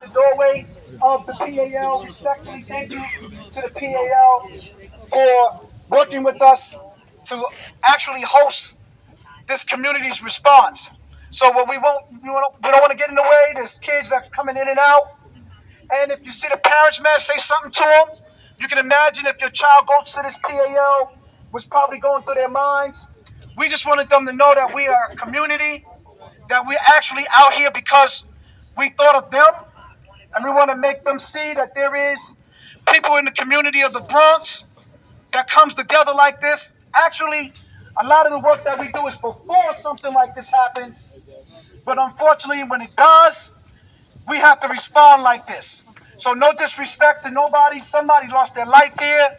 the doorway of the PAL. Respectfully, thank you to the PAL for working with us to actually host this community's response. So what we don't want to get in the way. There's kids that's coming in and out, and if you see the parents, man, say something to them. You can imagine if your child goes to this PAL, what's probably going through their minds. We just wanted them to know that we are a community, that we're actually out here because we thought of them, and we want to make them see that there is people in the community of the Bronx that comes together like this. Actually, a lot of the work that we do is before something like this happens, but unfortunately, when it does, we have to respond like this. So no disrespect to nobody. Somebody lost their life here.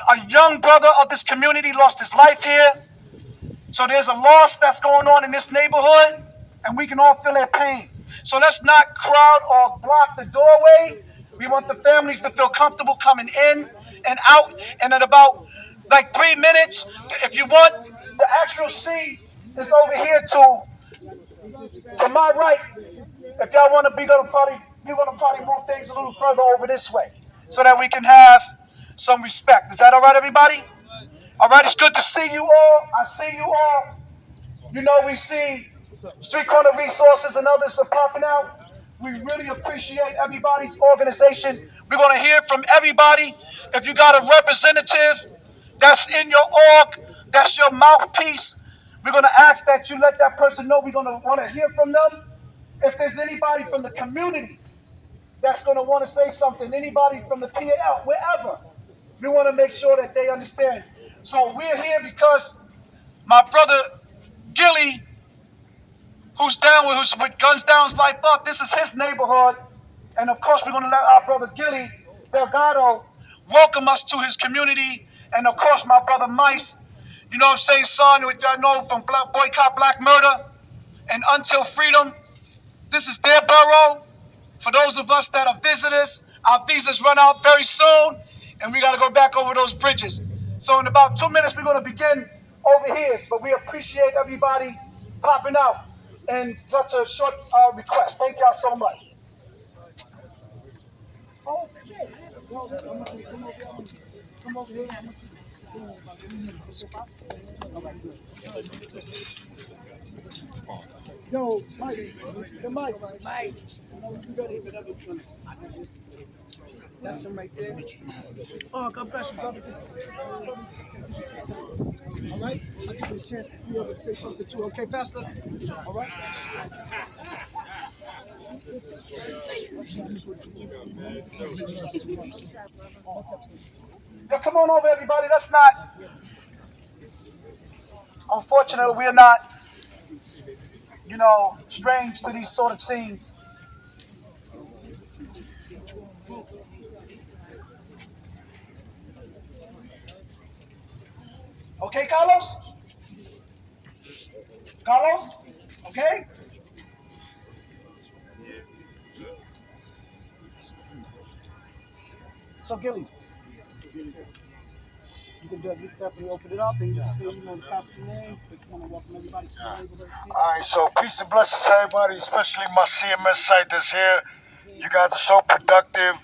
A young brother of this community lost his life here. So there's a loss that's going on in this neighborhood, and we can all feel their pain. So let's not crowd or block the doorway. We want the families to feel comfortable coming in and out. And in about like 3 minutes, if you want, the actual scene is over here to my right. If y'all want to be going to party, we're going to probably move things a little further over this way so that we can have some respect. Is that all right, everybody? All right, it's good to see you all. I see you all. You know, we see Street Corner Resources and others are popping out. We really appreciate everybody's organization. We're going to hear from everybody. If you got a representative that's in your org, that's your mouthpiece, we're going to ask that you let that person know. We're going to want to hear from them. If there's anybody from the community that's going to want to say something, anybody from the PAL, wherever, we want to make sure that they understand. So we're here because my brother Gilly, who's with Guns Down's Life Up, this is his neighborhood. And of course, we're going to let our brother Gilly Delgado welcome us to his community. And of course, my brother Mice, you know what I'm saying, son, which I know from Boycott Black Murder and Until Freedom. This is their borough. For those of us that are visitors, our visas run out very soon, and we got to go back over those bridges. So in about 2 minutes, we're going to begin over here. But we appreciate everybody popping out in such a short request. Thank y'all so much. Oh, shit. Come over here. Yo, Mike, the Mike. Mike. That's him right there. Oh, God bless you, brother. All right? I'll give you a chance to be able to say something too. Okay, Pastor? All right? Now, come on over, everybody. That's not, unfortunately, we're not, strange to these sort of scenes. Okay, Carlos? Carlos? Okay? So, Gilly, you can definitely open it up and you just say, the captain name. If you want to welcome everybody to the neighborhood. All right, so peace and blessings to everybody, especially my CMS site that's here. You guys are so productive.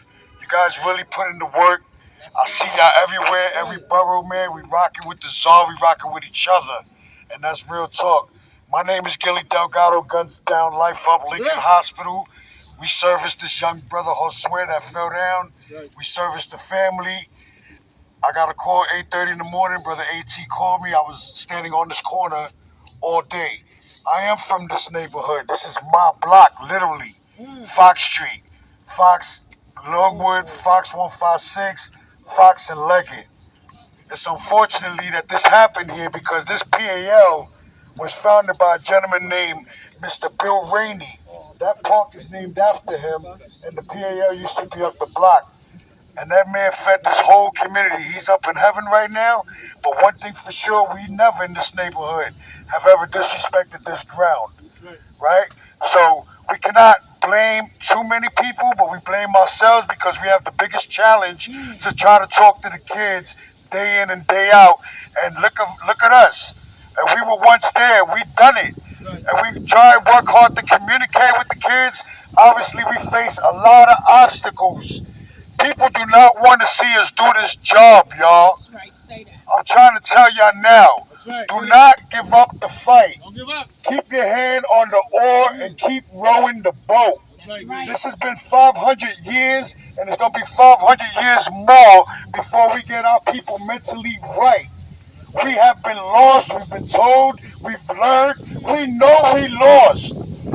You guys really put in the work. I see y'all everywhere, every borough, man. We rocking with the czar, we rocking with each other. And that's real talk. My name is Gilly Delgado, Guns Down, Life Up, Lincoln Hospital. We service this young brother, Josue, that fell down. We service the family. I got a call 8:30 in the morning. Brother AT called me. I was standing on this corner all day. I am from this neighborhood. This is my block, literally. Fox Street, Fox, Longwood, Fox 156, Fox and Leggett. It's unfortunately that this happened here because this PAL was founded by a gentleman named Mr. Bill Rainey. That park is named after him, and the PAL used to be up the block. And that man fed this whole community. He's up in heaven right now. But one thing for sure, we never in this neighborhood have ever disrespected this ground. Right? So we cannot blame too many people, but we blame ourselves because we have the biggest challenge to try to talk to the kids day in and day out. And look at us. And we were once there. We done it. and we try and work hard to communicate with the kids. Obviously, we face a lot of obstacles. People do not want to see us do this job, y'all. I'm trying to tell y'all now. Do not give up the fight. Keep your hand on the oar and keep rowing the boat. This has been 500 years, and it's going to be 500 years more before we get our people mentally right. We have been lost, we've been told, we've learned, we know we lost.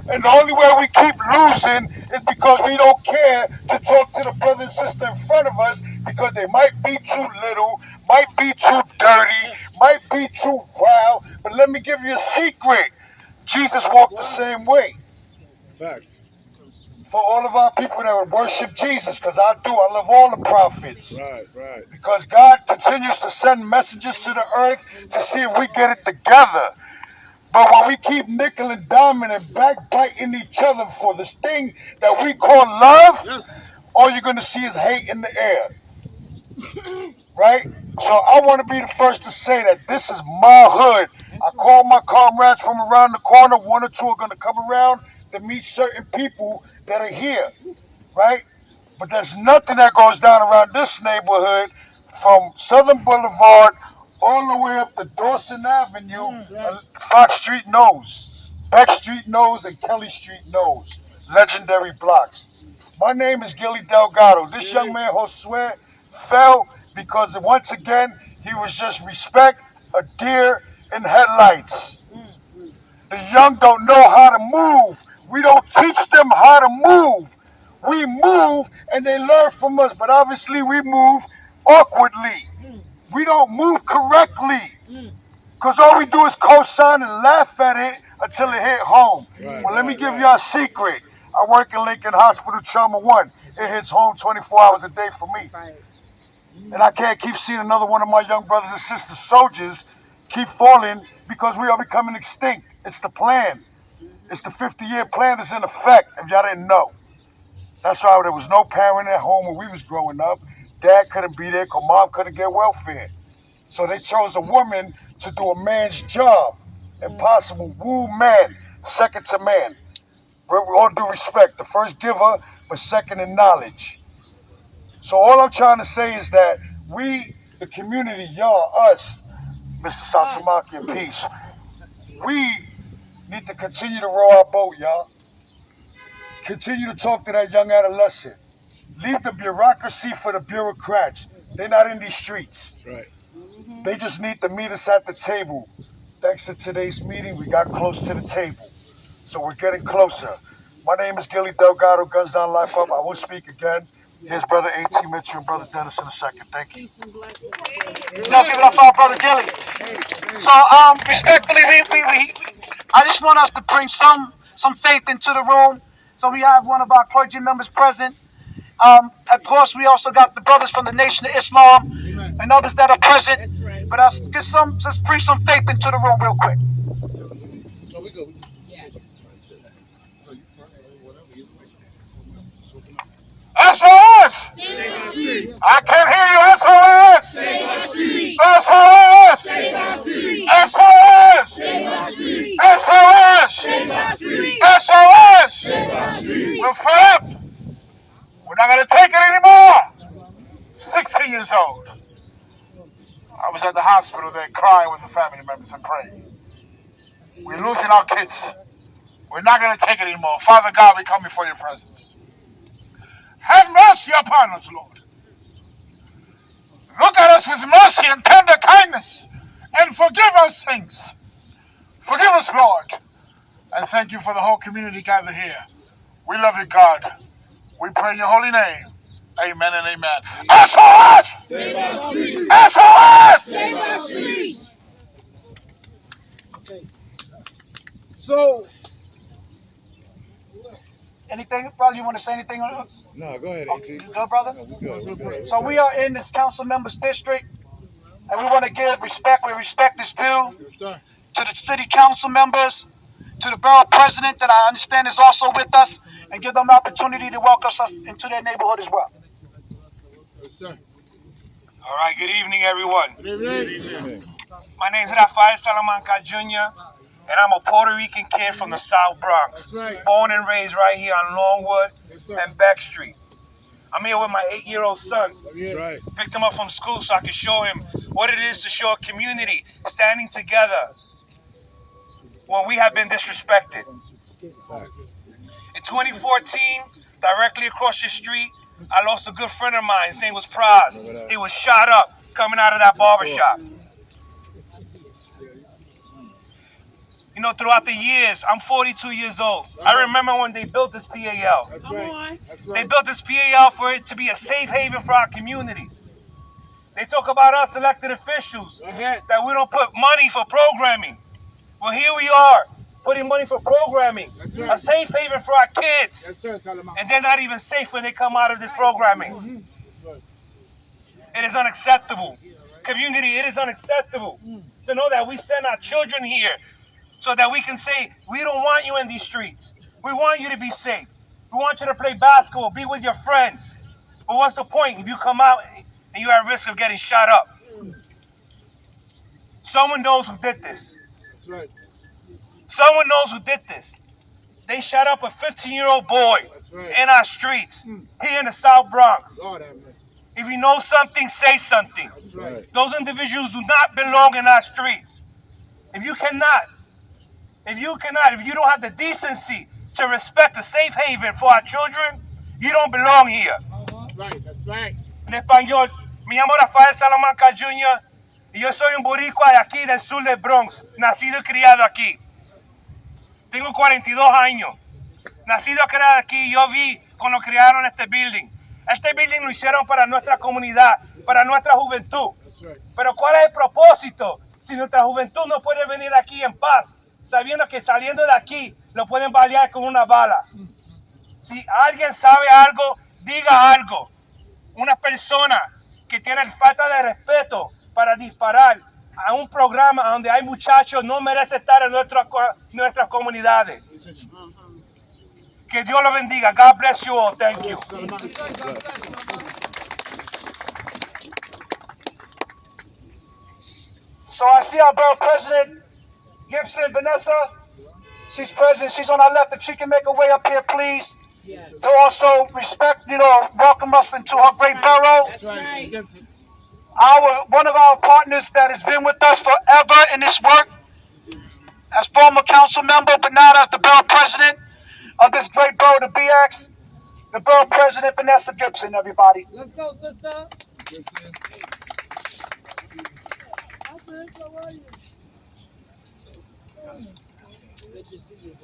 And the only way we keep losing is because we don't care to talk to the brother and sister in front of us because they might be too little, might be too dirty, might be too wild. But let me give you a secret. Jesus walked the same way. Facts. For all of our people that would worship Jesus, because I do, I love all the prophets. Right. Because God continues to send messages to the earth to see if we get it together. But when we keep nickel and diming and backbiting each other for this thing that we call love, all you're going to see is hate in the air. Right? So I want to be the first to say that this is my hood. I call my comrades from around the corner. One or two are going to come around to meet certain people that are here. Right? But there's nothing that goes down around this neighborhood from Southern Boulevard all the way up to Dawson Avenue. Fox Street knows. Beck Street knows and Kelly Street knows. Legendary blocks. My name is Gilly Delgado. This young man, Josue, fell because once again, he was just respect, a deer in headlights. The young don't know how to move. We don't teach them how to move. We move and they learn from us, but obviously we move awkwardly. We don't move correctly because all we do is co-sign and laugh at it until it hit home. Well, let me give you a secret. I work in Lincoln Hospital Trauma 1. It hits home 24 hours a day for me. And I can't keep seeing another one of my young brothers and sisters, soldiers, keep falling because we are becoming extinct. It's the plan. It's the 50-year plan that's in effect, if y'all didn't know. That's why there was no parent at home when we was growing up. Dad couldn't be there because mom couldn't get welfare. So they chose a woman to do a man's job. Impossible. Woo man, second to man. With all due respect, the first giver, but second in knowledge. So all I'm trying to say is that we, the community, y'all, us, Mr. Satamaki and Peace, we need to continue to row our boat, y'all. Continue to talk to that young adolescent. Leave the bureaucracy for the bureaucrats. They're not in these streets. Right. They just need to meet us at the table. Thanks to today's meeting, we got close to the table. So we're getting closer. My name is Gilly Delgado, Guns Down Life Up. I will speak again. Here's Brother A.T. Mitchell and Brother Dennis in a second. Thank you. Y'all give it up for our brother Gilly. So, respectfully, I just want us to bring some faith into the room. So we have one of our clergy members present. Of course, we also got the brothers from the Nation of Islam and others that are present. But let's bring some faith into the room real quick. No, we go. SOS! I can't hear you. SOS! SOS! SOS! SOS! We're fed. We're not going to take it anymore. 16 years old. I was at the hospital there crying with the family members and praying. We're losing our kids. We're not going to take it anymore. Father God, we come before your presence. Have mercy upon us, Lord. Look at us with mercy and tender kindness and forgive us things. Forgive us, Lord. And thank you for the whole community gathered here. We love you, God. We pray in your holy name. Amen and amen. SOS! Save our streets! SOS! Save our streets! Okay. So, anything, brother? You want to say anything? No, go ahead, Okay, AT. you good, brother? No, we good. So we are in this council members district, and we want to give respect where respect is due Yes, sir. to the city council members, to the borough president that I understand is also with us, and give them the opportunity to welcome us into their neighborhood as well. Yes, sir. All right, good evening, everyone. Good evening. My name is Rafael Salamanca Jr. And I'm a Puerto Rican kid from the South Bronx. That's right. Born and raised right here on Longwood and Beck Street. I'm here with my 8-year-old son. That's right. Picked him up from school so I can show him what it is to show a community standing together when we have been disrespected. Facts. In 2014, directly across the street, I lost a good friend of mine. His name was Praz. He was shot up coming out of that barbershop. You know, throughout the years, I'm 42 years old. I remember when they built this PAL. That's right. That's right. They built this PAL for it to be a safe haven for our communities. They talk about us elected officials, that we don't put money for programming. Well, here we are, putting money for programming. Right. A safe haven for our kids. Yes, sir, Salaman. And they're not even safe when they come out of this programming. That's right. It is unacceptable. Community, it is unacceptable to know that we send our children here so that we can say, we don't want you in these streets. We want you to be safe. We want you to play basketball, be with your friends. But what's the point if you come out and you're at risk of getting shot up? Someone knows who did this. That's right. Someone knows who did this. They shot up a 15-year-old boy in our streets, here in the South Bronx. Lord have mercy. If you know something, say something. That's right. Those individuals do not belong in our streets. If you don't have the decency to respect a safe haven for our children, you don't belong here. That's right. That's right. En español, me llamo Rafael Salamanca Jr. y yo soy un boricua de aquí del sur del Bronx, nacido y criado aquí. Tengo 42 años. Nacido y criado aquí, yo vi cuando crearon este building. Este building lo hicieron para nuestra comunidad, para nuestra juventud. That's right. Pero ¿cuál es el propósito si nuestra juventud no puede venir aquí en paz, sabiendo que saliendo de aquí lo pueden balear con una bala? Si alguien sabe algo, diga algo. Una persona que tiene falta de respeto para disparar a un programa donde hay muchachos no merece estar en nuestras comunidades. Que Dios lo bendiga. God bless you all. Thank you. So I see our borough president, Gibson Vanessa. She's present. She's on our left. If she can make her way up here, please. Yes. To also respect, welcome us into her great borough. That's right. Gibson. One of our partners that has been with us forever in this work, as former council member, but now as the borough president of this great borough, the BX, the borough president, Vanessa Gibson, everybody. Let's go, sister. Gibson.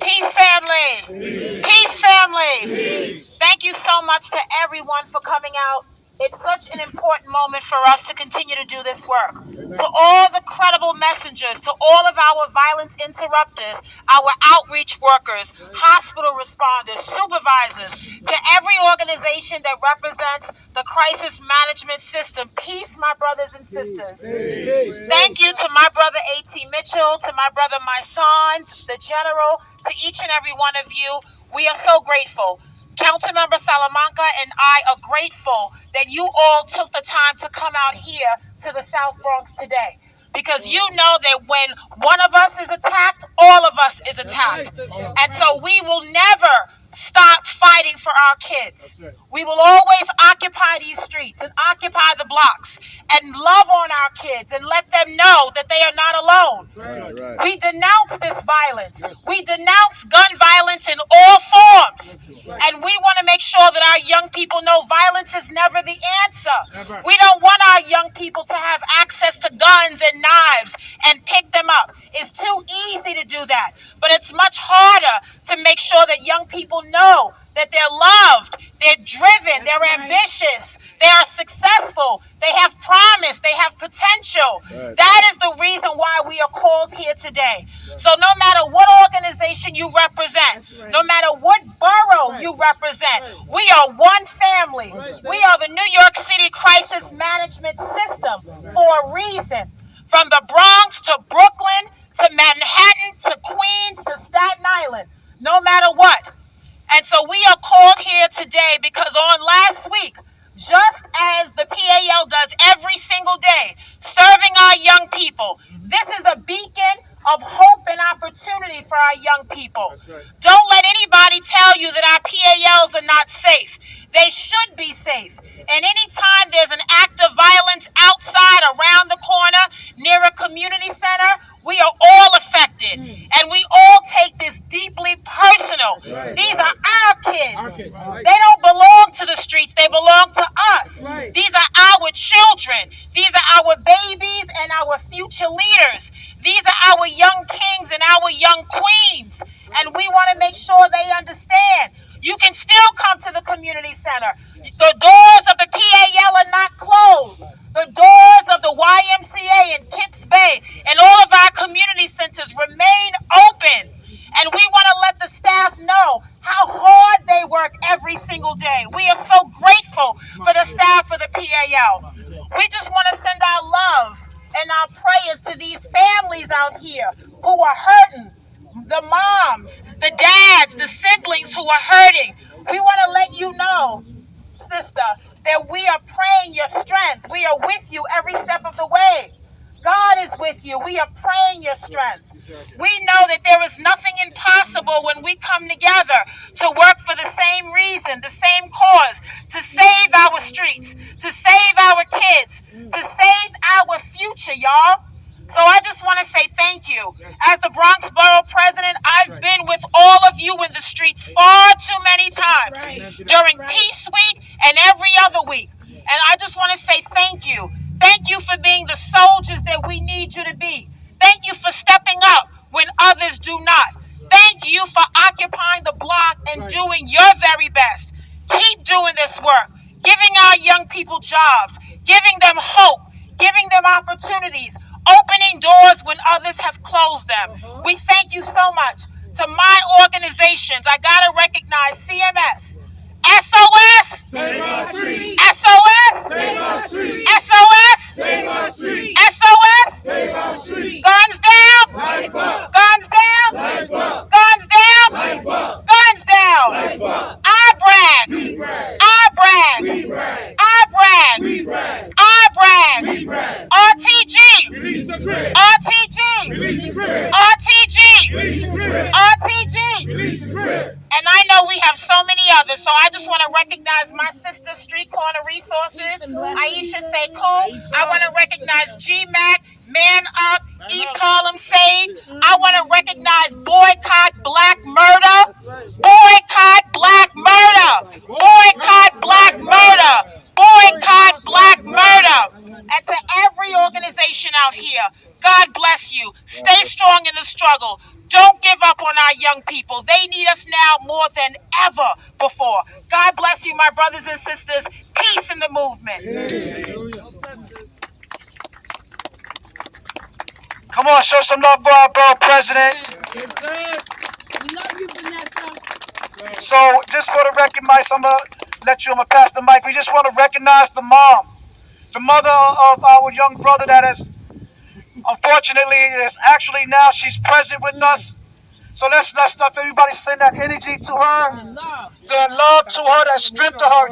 Peace, family. Peace, family. Peace. Thank you so much to everyone for coming out. It's such an important moment for us to continue to do this work. Amen. To all the credible messengers, to all of our violence interrupters, our outreach workers, hospital responders, supervisors, to every organization that represents the crisis management system. Peace, my brothers and sisters. Peace. Thank you to my brother A.T. Mitchell, to my brother Mysonne, the general, to each and every one of you. We are so grateful. Councilmember Salamanca and I are grateful that you all took the time to come out here to the South Bronx today. Because you know that when one of us is attacked, all of us is attacked. And so we will never stop fighting for our kids. We will always occupy these streets and occupy the blocks and love on our kids and let them know that they are not alone. Right. We denounce this violence. Yes. We denounce gun violence in all forms. And we want to make sure that our young people know violence is never the answer. Never. We don't want our young people to have access to guns and knives and pick them up. It's too easy to do that. But it's much harder to make sure that young people know that they're loved, they're driven, they're ambitious, they are successful, they have promise, they have potential. Right. That is the reason why we are called here today. So no matter what organization you represent, no matter what borough you represent, we are one family. We are the New York City Crisis Management System for a reason. From the Bronx to Brooklyn to Manhattan to Queens to Staten Island, no matter what. And so we are called here today because on last week, just as the PAL does every single day, serving our young people, this is a beacon of hope and opportunity for our young people. That's right. Don't let anybody tell you that our PALs are not safe. They should be safe. And anytime there's an act of violence outside, around the corner, near a community center, we are all affected. And we all take this deeply personal. Right. These are our kids. Our kids. Right. They don't belong to the streets. They belong to us. Right. These are our children. These are our babies and our future leaders. These are our young kings and our young queens. And we want to make sure they understand. You can still come to the community center. The doors of the PAL are not closed. The doors of the YMCA in Kips Bay and all of our community centers remain open. And we want to let the staff know how hard they work every single day. We are so grateful for the staff of the PAL. We just want to send our love and our prayers to these families out here who are hurting. The moms, the dads, the siblings who are hurting. We want to let you know, sister, that we are praying your strength. We are with you every step of the way. God is with you. We are praying your strength. We know that there is nothing impossible when we come together to work for the same reason, the same cause, to save our streets, to save our kids, to save our future, y'all. So I just want to say thank you. As the Bronx Borough President, I've been with all of you in the streets far too many times during Peace Week and every other week. And I just want to say thank you. Thank you for being the soldiers that we need you to be. Thank you for stepping up when others do not. Thank you for occupying the block and doing your very best. Keep doing this work, giving our young people jobs, giving them hope, giving them opportunities, opening doors when others have closed them. We thank you so much. To my organizations, I gotta recognize CMS, SOS, Save our street. SOS, Save our street. SOS, Save our street. SOS, Save our street. guns down, Life up. guns down, Life up. guns down, Life up. guns down. Life up. I brag, We brag. I brag, We brag. I brag, We brag. I brag. We brag. RTG, Release the grip. RTG, Release the grip. RTG, Release the grip. RTG. Release the grip. And I know we have so many others, so I just want to recognize my sister, Street Corner Resources, Aisha Sekou. I want to recognize GMAC, Man Up, East Harlem Save. I want to recognize Boycott Black Murder. Boycott Black Murder. Boycott Black Murder. Boycott Black Murder. And to every organization out here, God bless you. Stay strong in the struggle. Don't give up on our young people. They need us now more than ever before. God bless you, my brothers and sisters. Peace in the movement. Come on, show some love for our borough president. Yes, sir. We love you, Vanessa. So just want to recognize, I'm going to pass the mic. We just want to recognize the mom, the mother of our young brother that is, unfortunately, is actually now she's present with us. So let's everybody send that energy to her, And love. the love to her, that strength to her.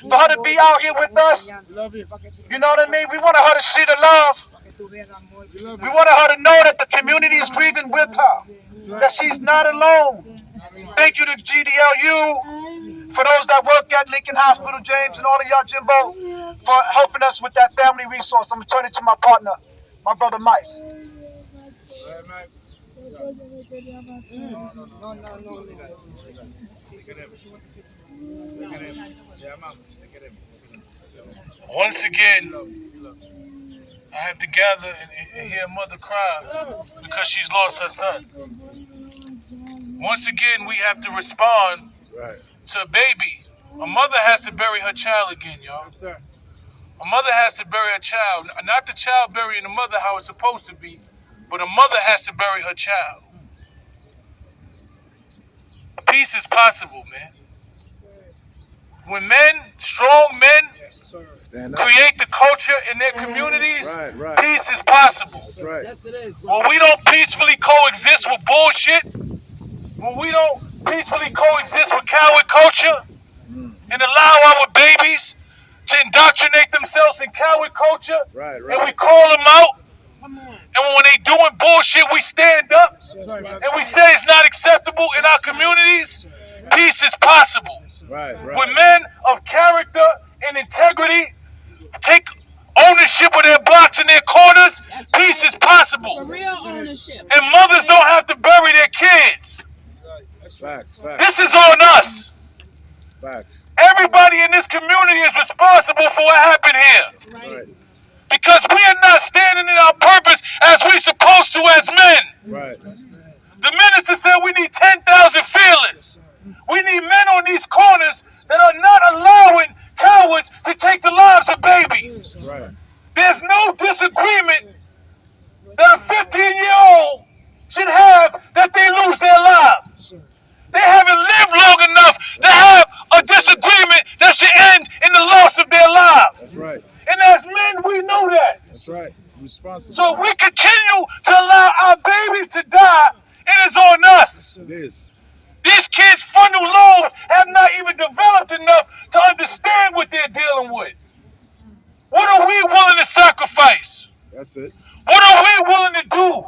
For her to be out here with us. Love you. You know what I mean? We wanted her to see the love. We wanted her to know that the community is grieving with her, that she's not alone. Thank you to GDLU, for those that work at Lincoln Hospital, James, and all of y'all, Jimbo, for helping us with that family resource. I'm going to turn it to my partner, my brother Mice. Once again, I have to gather and hear a mother cry because she's lost her son. Once again, we have to respond to a baby. A mother has to bury her child again, y'all. Yes, sir. A mother has to bury a child. Not the child burying the mother how it's supposed to be, but a mother has to bury her child. Peace is possible, man. When men, strong men, create the culture in their communities, peace is possible. Yes, it is. When we don't peacefully coexist with bullshit, when we don't peacefully coexist with coward culture, and allow our babies to indoctrinate themselves in coward culture, and we call them out, Come on. And when they doing bullshit, we stand up and we say it's not acceptable in our communities. Peace is possible. Right. When men of character and integrity take ownership of their blocks and their corners, That's peace right. is possible. For real ownership. And mothers don't have to bury their kids. Facts. This is on us. Facts. Everybody in this community is responsible for what happened here. That's right. Because we are not standing in our purpose as we supposed to as men. Right. The minister said we need 10,000 feelers. We need men on these corners that are not allowing cowards to take the lives of babies. Right. There's no disagreement that a 15-year-old should have that they lose their lives. They haven't lived long enough to have a disagreement that should end in the loss of their lives. That's right. And as men, we know that. That's right. Responsible. So if we continue to allow our babies to die, it is on us. It is. These kids' frontal lobes have not even developed enough to understand what they're dealing with. What are we willing to sacrifice? That's it. What are we willing to do?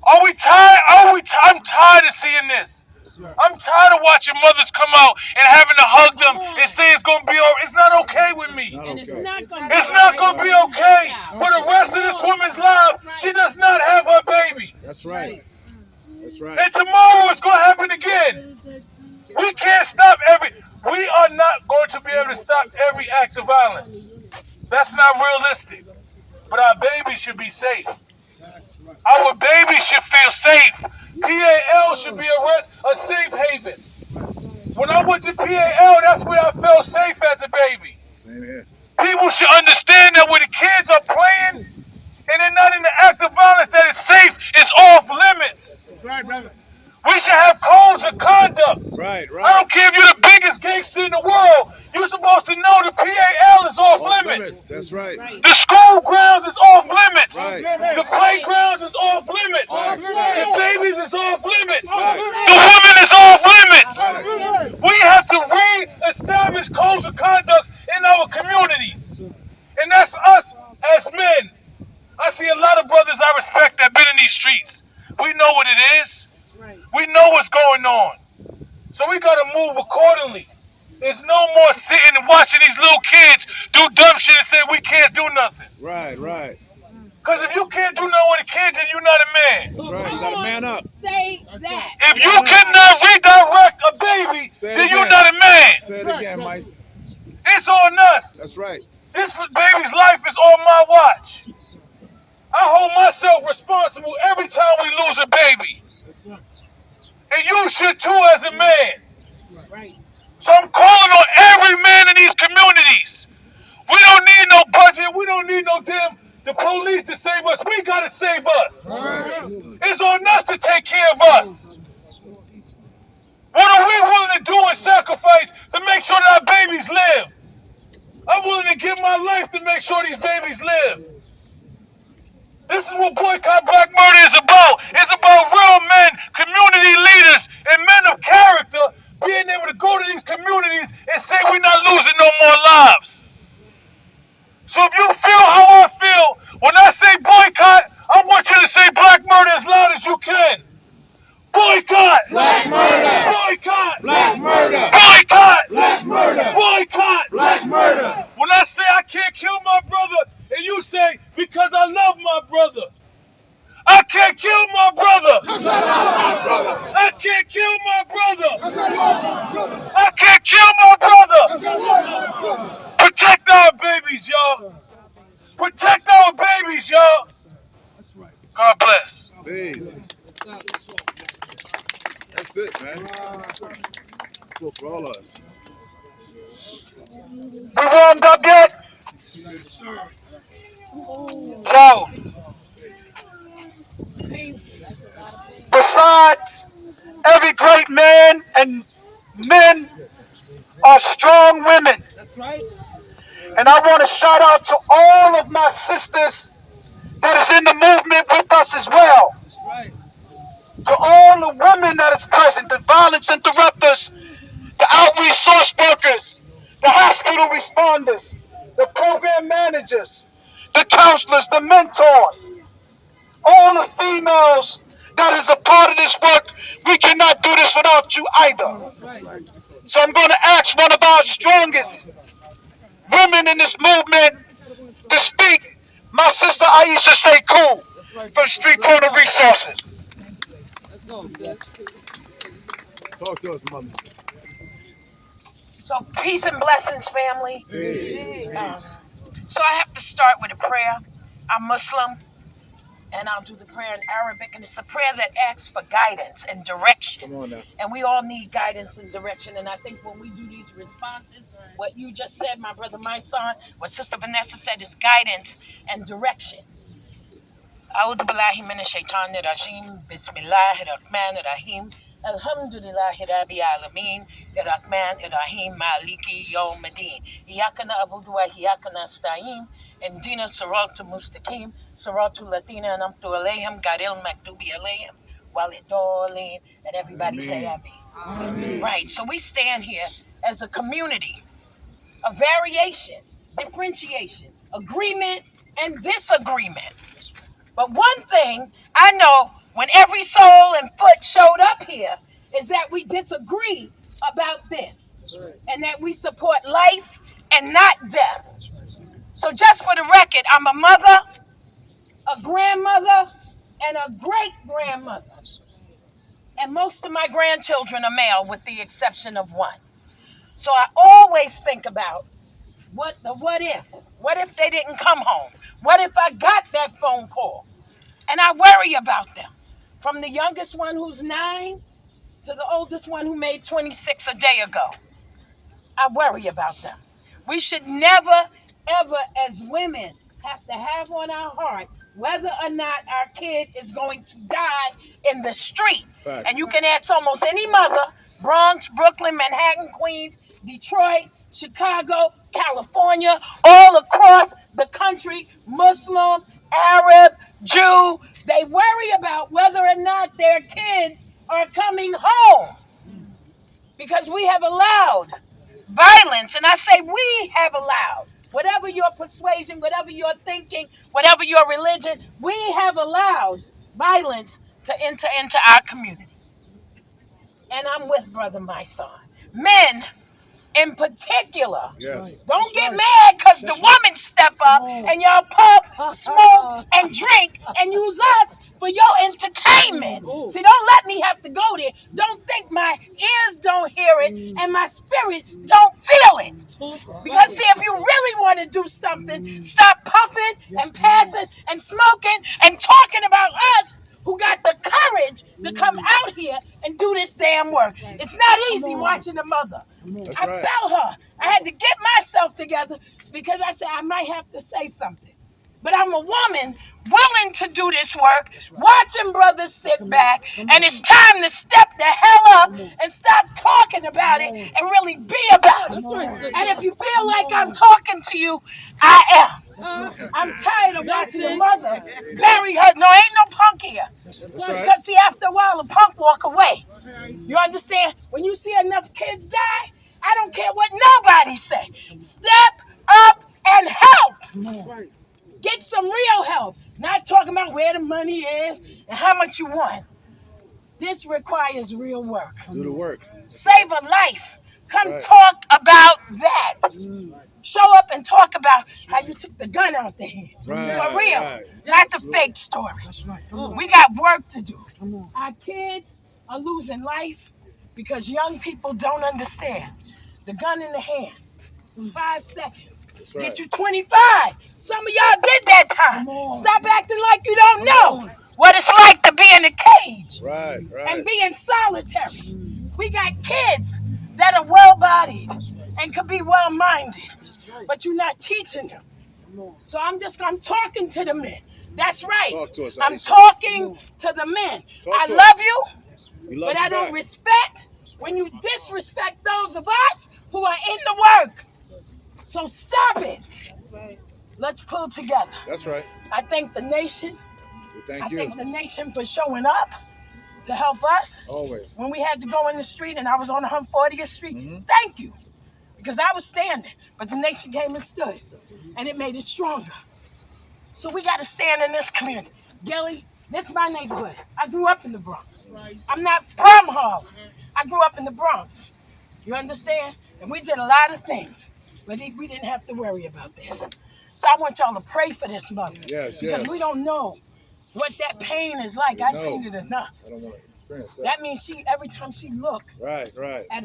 Are we tired? I'm tired of seeing this. I'm tired of watching mothers come out and having to hug them and say it's going to be all right. It's not okay with me. And it's not going It's not going to be okay for the rest of this woman's life. She does not have her baby. That's right. That's right. And tomorrow it's going to happen again. We can't stop we are not going to be able to stop every act of violence. That's not realistic. But our babies should be safe. Our babies should feel safe. PAL should be a safe haven. When I went to PAL, that's where I felt safe as a baby. Same here. People should understand that when the kids are playing and they're not in the act of violence, that it's safe, it's off limits. That's right, brother. We should have codes of conduct. Right. I don't care if you're the biggest gangster in the world. You're supposed to know the PAL is off limits. That's right. The school grounds is off limits. Right. The playgrounds is off limits. Right. The babies is off limits. The women is off limits. We have to re-establish codes of conduct in our communities. And that's us as men. I see a lot of brothers I respect that have been in these streets. We know what it is. We know what's going on. So we got to move accordingly. There's no more sitting and watching these little kids do dumb shit and say we can't do nothing. Right. Because if you can't do nothing with the kids, then you're not a man. That's right. You gotta man up. Say that. If you cannot redirect a baby, then you're not a man. Say it again, Mike. It's on us. That's right. This baby's life is on my watch. I hold myself responsible every time we lose a baby. And you should too as a man. So I'm calling on every man in these communities. We don't need no budget. We don't need no the police to save us. We got to save us. It's on us to take care of us. What are we willing to do and sacrifice to make sure that our babies live? I'm willing to give my life to make sure these babies live. This is what Boycott Black Murder is about. It's about real men, community leaders, and men of character being able to go to these communities and say we're not losing no more lives. So if you feel how I feel, when I say boycott, I want you to say black murder as loud as you can. Boycott! Black murder! Boycott! Black murder! Boycott! Black murder! Boycott! Black murder! When I say I can't kill my brother, and you say, because I love my brother. I can't kill my brother. Cause I love my brother. I can't kill my brother. Cause I love my brother. I can't kill my brother. Cause I love my brother. Protect our babies, y'all. Protect our babies, y'all. God bless. Peace. That's it, man. Cool for all of us. We warmed up yet? So, besides every great man and men are strong women. That's right. And I want to shout out to all of my sisters that is in the movement with us as well. That's right. To all the women that is present, the violence interrupters, the outreach source workers, the hospital responders, the program managers, the counselors, the mentors, all the females that is a part of this work. We cannot do this without you either. So I'm going to ask one of our strongest women in this movement to speak. My sister Aisha Sekou from Street Corner Resources. Talk to us, mother. So peace and blessings, family. So I have to start with a prayer. I'm Muslim, and I'll do the prayer in Arabic, and it's a prayer that asks for guidance and direction. Come on now. And we all need guidance and direction. And I think when we do these responses, what you just said, my brother Mysonne, what Sister Vanessa said is guidance and direction. أعوذ بالله من الشيطان الرجيم بسم الله الرحمن الرحيم الحمد لله رب العالمين الرحمن الرحيم مالك يوم الدين إياك نعبد وإياك نستعين اهدنا الصراط المستقيم صراط الذين أنعمت عليهم غير المغضوب عليهم ولا الضالين. And everybody say Amen. Right, so we stand here as a community, a variation, differentiation, agreement, and disagreement. But one thing I know, when every soul and foot showed up here, is that we disagree about this. And that we support life and not death. So just for the record, I'm a mother, a grandmother, and a great-grandmother. And most of my grandchildren are male, with the exception of one. So I always think about what if? What if they didn't come home? What if I got that phone call? And I worry about them. From the youngest one who's 9 to the oldest one who made 26 a day ago. I worry about them. We should never, ever, as women, have to have on our heart whether or not our kid is going to die in the street. Facts. And you can ask almost any mother, Bronx, Brooklyn, Manhattan, Queens, Detroit, Chicago, California, all across the country, Muslim, Arab, Jew, they worry about whether or not their kids are coming home. Because we have allowed violence, and I say we have allowed, whatever your persuasion, whatever your thinking, whatever your religion, we have allowed violence to enter into our community. And I'm with Brother Mysonne. Men, in particular, Yes. don't get mad because the women step up and y'all pump, smoke, and drink and use us for your entertainment. See, don't let me have to go there. Don't think my ears don't hear it and my spirit don't feel it. Because see, if you really want to do something, stop puffing and passing and smoking and talking about us who got the courage to come out here and do this damn work. It's not easy watching a mother. I felt her. I had to get myself together because I said I might have to say something. But I'm a woman willing to do this work, watching brothers sit back, and it's time to step the hell up and stop talking about it and really be about it. And if you feel like I'm talking to you, I am. I'm tired of watching a mother bury her. No, ain't no punk here. Because see, after a while, a punk walk away. You understand? When you see enough kids die, I don't care what nobody say. Step up and help. Get some real help. Not talking about where the money is and how much you want. This requires real work. Do the work. Save a life. Come talk about that. Show up and talk about how you took the gun out the hand. For real. Not the fake story. We got work to do. Our kids are losing life because young people don't understand. The gun in the hand. 5 seconds. Get you 25. Some of y'all did that time. Stop acting like you don't know what it's like to be in a cage and be in solitary. We got kids that are well-bodied and could be well-minded, but you're not teaching them. So I'm talking to the men. That's right. Talk to us, I'm Aisha. talking to the men. I love you, but I don't respect when you disrespect those of us who are in the work. So stop it. Let's pull together. That's right. I thank the nation. Thank you. I thank the nation for showing up to help us. Always. When we had to go in the street and I was on 140th Street, thank you. Because I was standing, but the nation came and stood. And it made it stronger. So we got to stand in this community. Gilly, this is my neighborhood. I grew up in the Bronx. I'm not from Harlem. I grew up in the Bronx. You understand? And we did a lot of things, but we didn't have to worry about this. So I want y'all to pray for this mother. Yes, because yes. we don't know what that pain is like. I've seen it enough. I don't want to experience that. That means every time she looked Right. at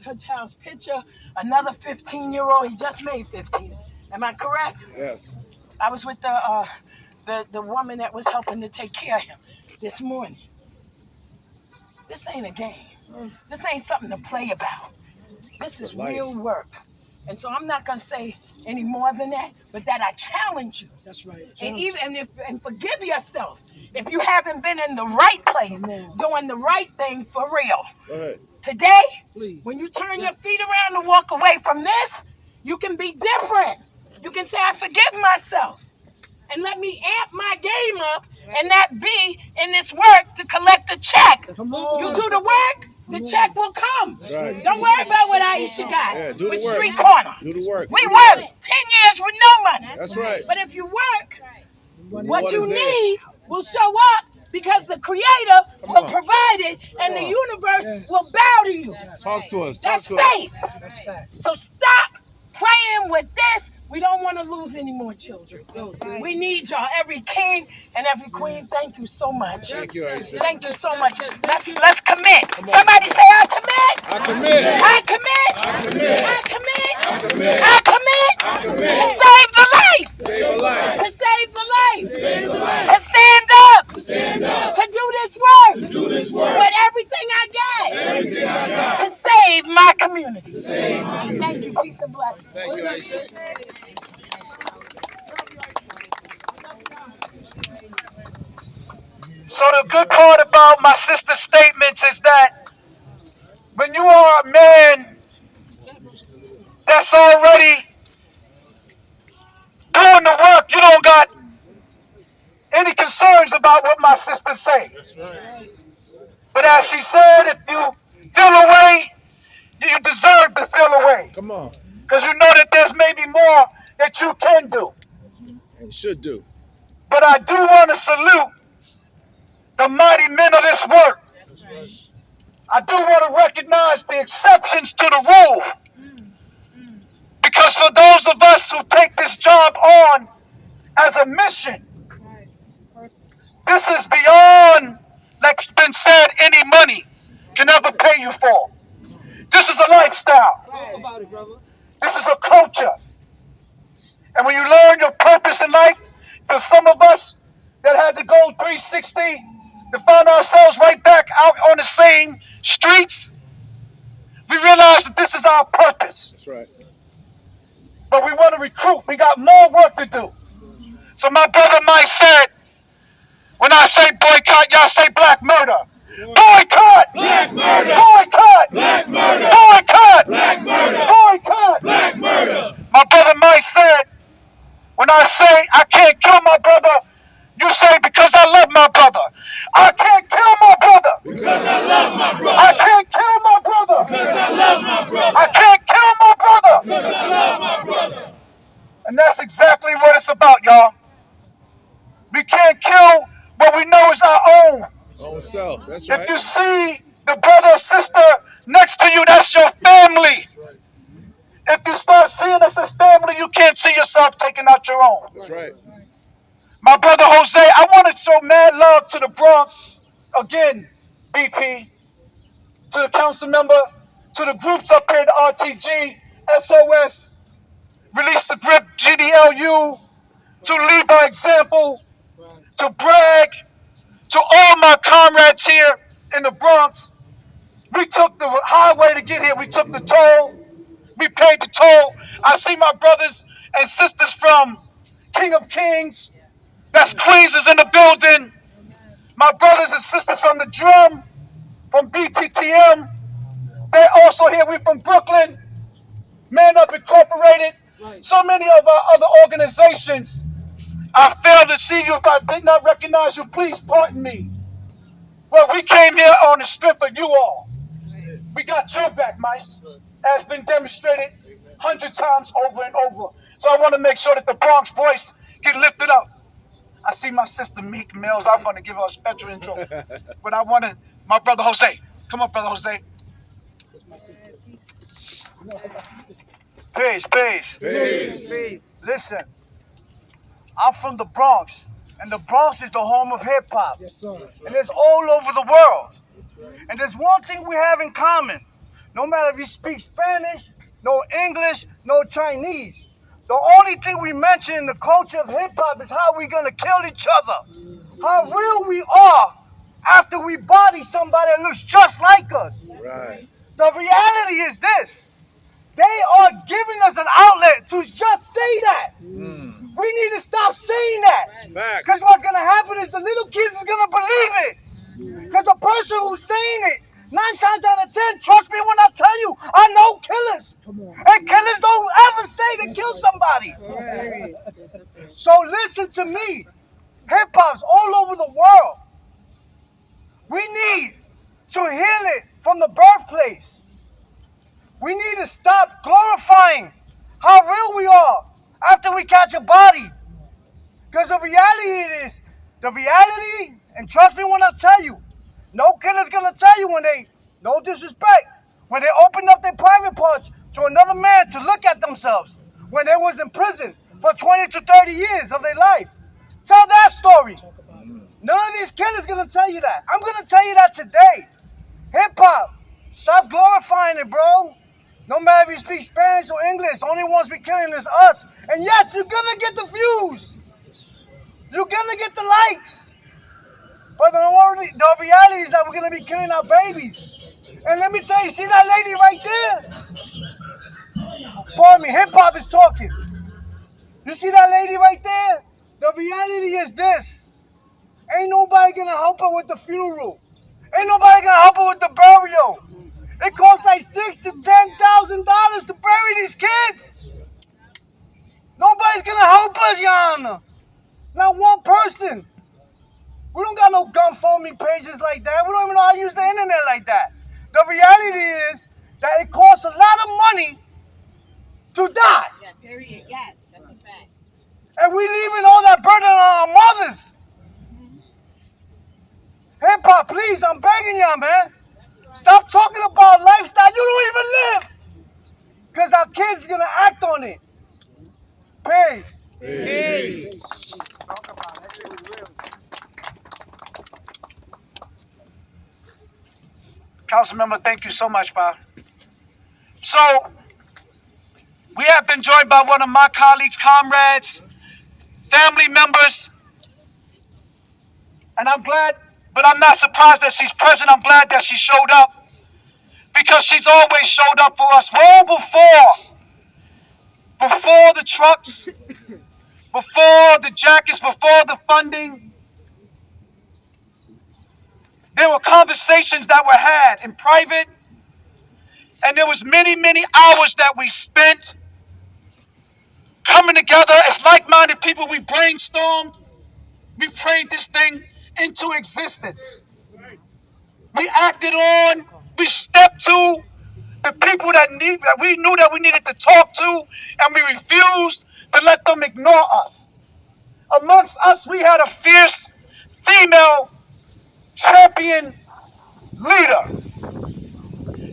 her child's picture, another 15-year-old, he just made 15. Am I correct? Yes. I was with the woman that was helping to take care of him this morning. This ain't a game. This ain't something to play about. This is real work. And so I'm not gonna say any more than that, but that I challenge you. That's right. And forgive yourself if you haven't been in the right place, doing the right thing for real. Go ahead. Today, Please. when you turn your feet around and walk away from this, you can be different. You can say, I forgive myself. And let me amp my game up and not be in this work to collect a check. Come on. You do the work, the check will come. Right. Don't worry about what Aisha got Yeah, do with the work. Street Corner. Do the work. We worked 10 years with no money. That's right. But if you work, what What you is there? need will show up because the Creator will provide it and the universe will bow to you. Talk to us. Talk That's to us. faith. So stop playing with this. We don't want to lose any more children. We need y'all. Every king and every queen, thank you so much. Thank you, Aisha. Thank you so much. Let's commit. Somebody say, I commit. I commit. I commit. I commit. I commit. I commit. I commit. I To commit. save the life. Save a life. To save the life. Save a life. To stand up. Stand up. To do this work. Do this work. With everything I got. Everything I got. To save my community. Save my community. Thank you. Peace and blessings. Thank you, Aisha. So the good part about my sister's statements is that when you are a man that's already doing the work, you don't got any concerns about what my sister say. That's right. But as she said, if you feel away, you deserve to feel away. Come on. Because you know that there's maybe more that you can do. And should do. But I do want to salute the mighty men of this work. That's right. I do want to recognize the exceptions to the rule. Because for those of us who take this job on as a mission, this is beyond, like it's been said, any money can ever pay you for. This is a lifestyle. Talk about it, brother. This is a culture. And when you learn your purpose in life, for some of us that had to go 360 to find ourselves right back out on the same streets, we realize that this is our purpose. That's right. But we want to recruit. We got more work to do. So my brother Mike said, when I say boycott, y'all say black murder. Boycott! Black murder. Boycott! Black murder. Boycott! Black murder. Boycott! Black murder. My brother Mike said, when I say I can't kill my brother, you say because I love my brother. I can't kill my brother. Because I love my brother. I can't kill my brother. Because I love my brother. I can't kill my brother. Because I love my brother. And that's exactly what it's about, y'all. We can't kill what we know is our own. Own self. That's If right. you see the brother or sister next to you, that's your family. If you start seeing us as family, you can't see yourself taking out your own. That's right. My brother Jose, I want to show mad love to the Bronx. Again, BP, to the council member, to the groups up here, the RTG, SOS, Release the Grip, GDLU, to lead by example, to brag, to all my comrades here in the Bronx. We took the highway to get here. We took the toll. We paid the toll. I see my brothers and sisters from King of Kings. That's Queens is in the building. My brothers and sisters from the Drum, from BTTM. They're also here. We're from Brooklyn. Man Up Incorporated. So many of our other organizations. I failed to see you. If I did not recognize you, please point me. Well, we came here on the strength of you all. We got your back, mice, as been demonstrated 100 times over and over. So I want to make sure that the Bronx voice get lifted up. I see my sister Meek Mills. I'm going to give her a special intro. But I wanted my brother Jose. Come on, brother Jose. Peace, peace. Peace. Listen, I'm from the Bronx, and the Bronx is the home of hip hop. Yes, sir. And it's all over the world. And there's one thing we have in common. No matter if you speak Spanish, no English, no Chinese. The only thing we mention in the culture of hip hop is how we're gonna kill each other. How real we are after we body somebody that looks just like us. Right. The reality is this. They are giving us an outlet to just say that. We need to stop saying that. Facts. Because what's going to happen is the little kids is going to believe it. Because the person who's saying it, 9 times out of 10, trust me when I tell you, I know killers. And killers don't ever say they kill somebody. So listen to me. Hip-hop's all over the world. We need to heal it from the birthplace. We need to stop glorifying how real we are after we catch a body. Because the reality, and trust me when I tell you, no killer's gonna tell you when they, no disrespect, when they opened up their private parts to another man to look at themselves, when they was in prison for 20 to 30 years of their life. Tell that story. None of these killers gonna tell you that. I'm gonna tell you that today. Hip hop, stop glorifying it, bro. No matter if you speak Spanish or English, the only ones we killing is us. And yes, you're gonna get the views. You're gonna get the likes. But the reality is that we're gonna be killing our babies. And let me tell you, see that lady right there? Pardon me, hip hop is talking. You see that lady right there? The reality is this. Ain't nobody gonna help her with the funeral. Ain't nobody gonna help her with the burial. It costs like $6,000 to $10,000 to bury these kids. Nobody's gonna help us, Yana. Not one person. We don't got no GoFundMe pages like that. We don't even know how to use the internet like that. The reality is that it costs a lot of money to die. Yes, period. Yes, that's a fact. And we leaving all that burden on our mothers. Hip hop, please, I'm begging y'all, man. Stop talking about lifestyle you don't even live. Because our kids are going to act on it. Peace. Peace. Councilmember, thank you so much, Bob. So, we have been joined by one of my colleagues, comrades, family members, and I'm glad, but I'm not surprised that she's present. I'm glad that she showed up because she's always showed up for us well before the trucks, before the jackets, before the funding. There were conversations that were had in private, and there was many, many hours that we spent coming together as like-minded people. We brainstormed, we prayed this thing into existence. We acted on, we stepped to the people that we knew that we needed to talk to, and we refused to let them ignore us. Amongst us, we had a fierce female champion leader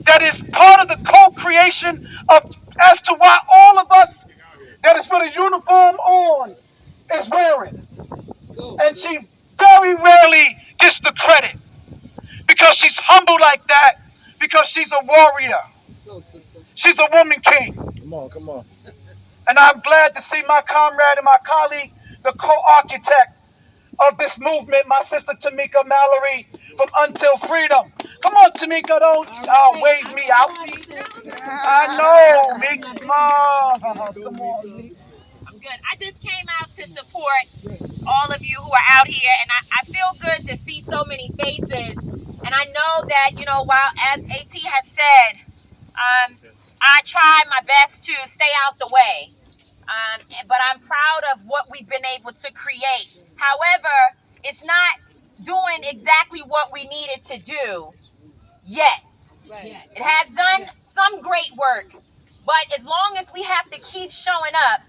that is part of the co-creation of as to why all of us that is put a uniform on is wearing. And she very rarely gets the credit because she's humble like that, because she's a warrior. She's a woman king. Come on. And I'm glad to see my comrade and my colleague, the co-architect of this movement, my sister Tamika Mallory from Until Freedom. Come on, Tamika, don't wave me out. I know, Meek. Come on. I'm good. I just came out to support all of you who are out here, and I feel good to see so many faces. And I know that, while as AT has said, I try my best to stay out the way. But I'm proud of what we've been able to create. However, it's not doing exactly what we needed to do yet. Right. It has done some great work, but as long as we have to keep showing up,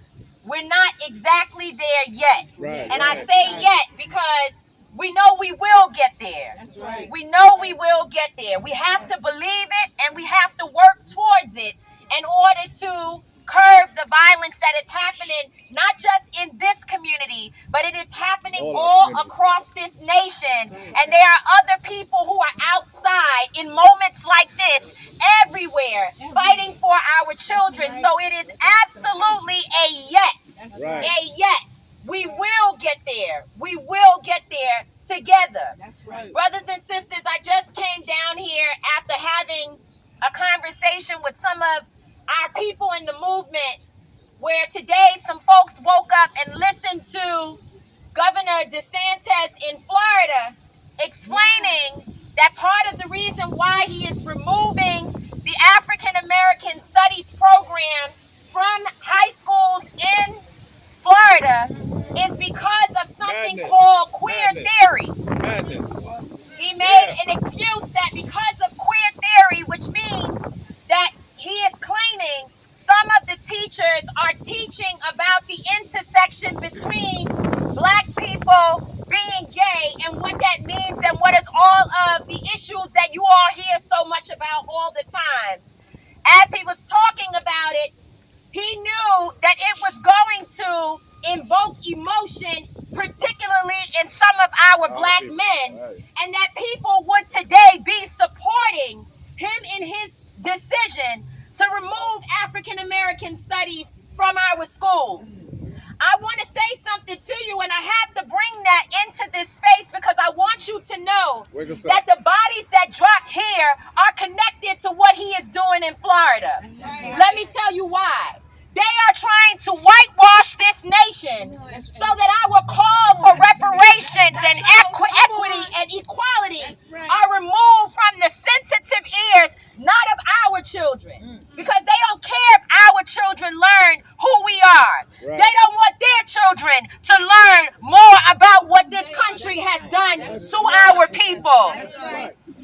we're not exactly there yet. Right, And right, I say right. yet because we know we will get there. That's right. We know we will get there. We have to believe it and we have to work towards it in order to curb the violence that is happening, not just in this community, but it is happening all across this nation. And there are other people who are outside in moments like this, everywhere, fighting for our children. So it is absolutely a yet. Right. A yet. We will get there. We will get there together. That's right. Brothers and sisters, I just came down here after having a conversation with some of our people in the movement, where today some folks woke up and listened to Governor DeSantis in Florida explaining that part of the reason why he is removing the African American Studies program from high schools in Florida is because of something called queer theory. Madness. He made an excuse that because of queer theory, which means that he is claiming some of the teachers are teaching about the intersection between black people being gay and what that means and what is all of the issues that you all hear so much about all the time. As he was talking about it, he knew that it was going to invoke emotion, particularly in some of our black men, and that people would today be supporting him in his decision to remove African American studies from our schools. I want to say something to you, and I have to bring that into this space because I want you to know that the bodies that drop here are connected to what he is doing in Florida. Let me tell you why. They are trying to whitewash this nation so that our call for reparations and equity and equality are removed from the sensitive ears, not of our children. Because they don't care if our children learn who we are. They don't want their children to learn more about what this country has done to our people.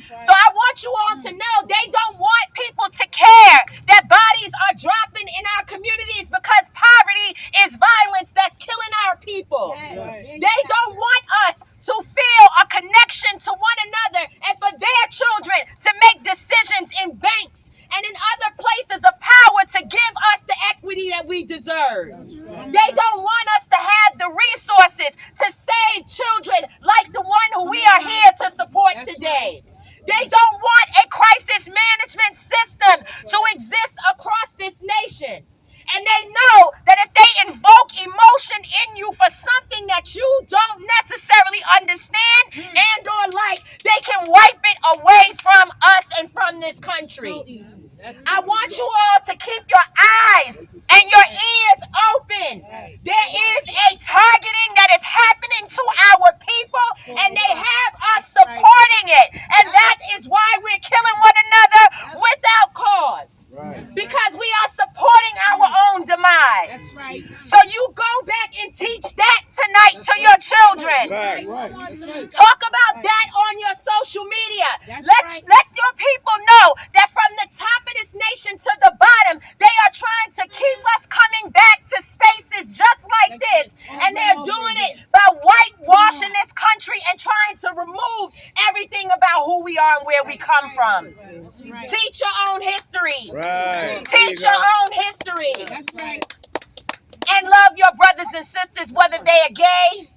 So I want you all to know they don't want people to care that bodies are dropping in our communities because poverty is violence that's killing our people. They don't want us to feel a connection to one another and for their children to make decisions in banks and in other places of power to give us the equity that we deserve. They don't want us to have the resources to save children like the one who we are here to support today. They don't want a crisis management system to exist across this nation. And they know that if they invoke emotion in you for something that you don't necessarily understand and or like, they can wipe it away from us and from this country. I want you all to keep your eyes and your ears open. There is a targeting that is happening to our people, and they have us supporting it. And that is why we're killing one another without cause. Because we are supporting our own demise. That's right. So you go back and teach that tonight to your children. Talk about that on your social media. Let your people know that from the top of this nation to the bottom, they are trying to keep us coming back to spaces just like this. And they're doing it by whitewashing this country and trying to remove everything about who we are and where we come from. Teach your own history. Teach your own history. That's right. And love your brothers and sisters, whether they are gay,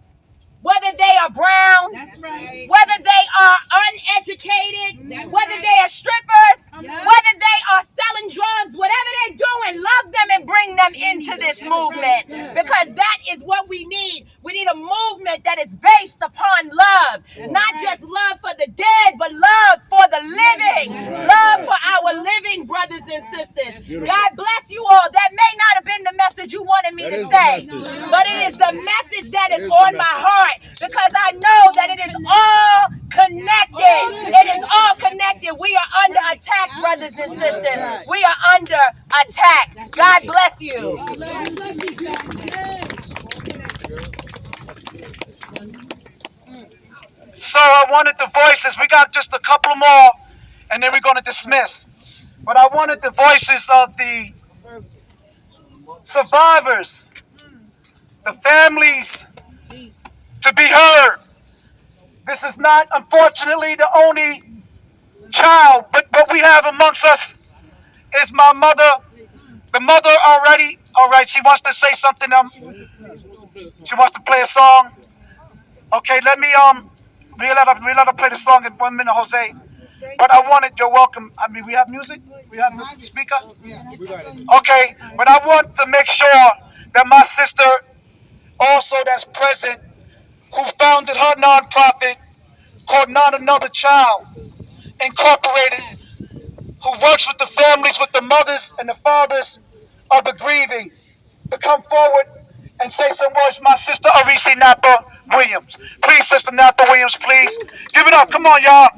whether they are brown, That's right. whether they are uneducated, That's whether right. they are strippers, whether they are selling drugs, whatever they're doing, love them and bring them into this movement. Because that is what we need. We need a movement that is based upon love. Not just love for the dead, but love for the living. Love for our living brothers and sisters. God bless you all. That may not have been the message you wanted me to say, but it is the message that is on my heart. Because I know that it is all connected. It is all connected. We are under attack, brothers and sisters. We are under attack. God bless you. So I wanted the voices. We got just a couple more, and then we're going to dismiss. But I wanted the voices of the survivors the families to be heard. This is not, unfortunately, the only child, but what we have amongst us is my mother. The mother already, all right, she wants to say something. She wants to play a song. Okay, we let her play the song in 1 minute, Jose. But I wanted, you're welcome. I mean, we have music? We have the speaker? Okay, but I want to make sure that my sister, also that's present, who founded her nonprofit called Not Another Child Incorporated, who works with the families, with the mothers and the fathers of the grieving, to come forward and say some words. My sister Arisi Napa Williams. Please, Sister Napa Williams, please. Give it up. Come on, y'all.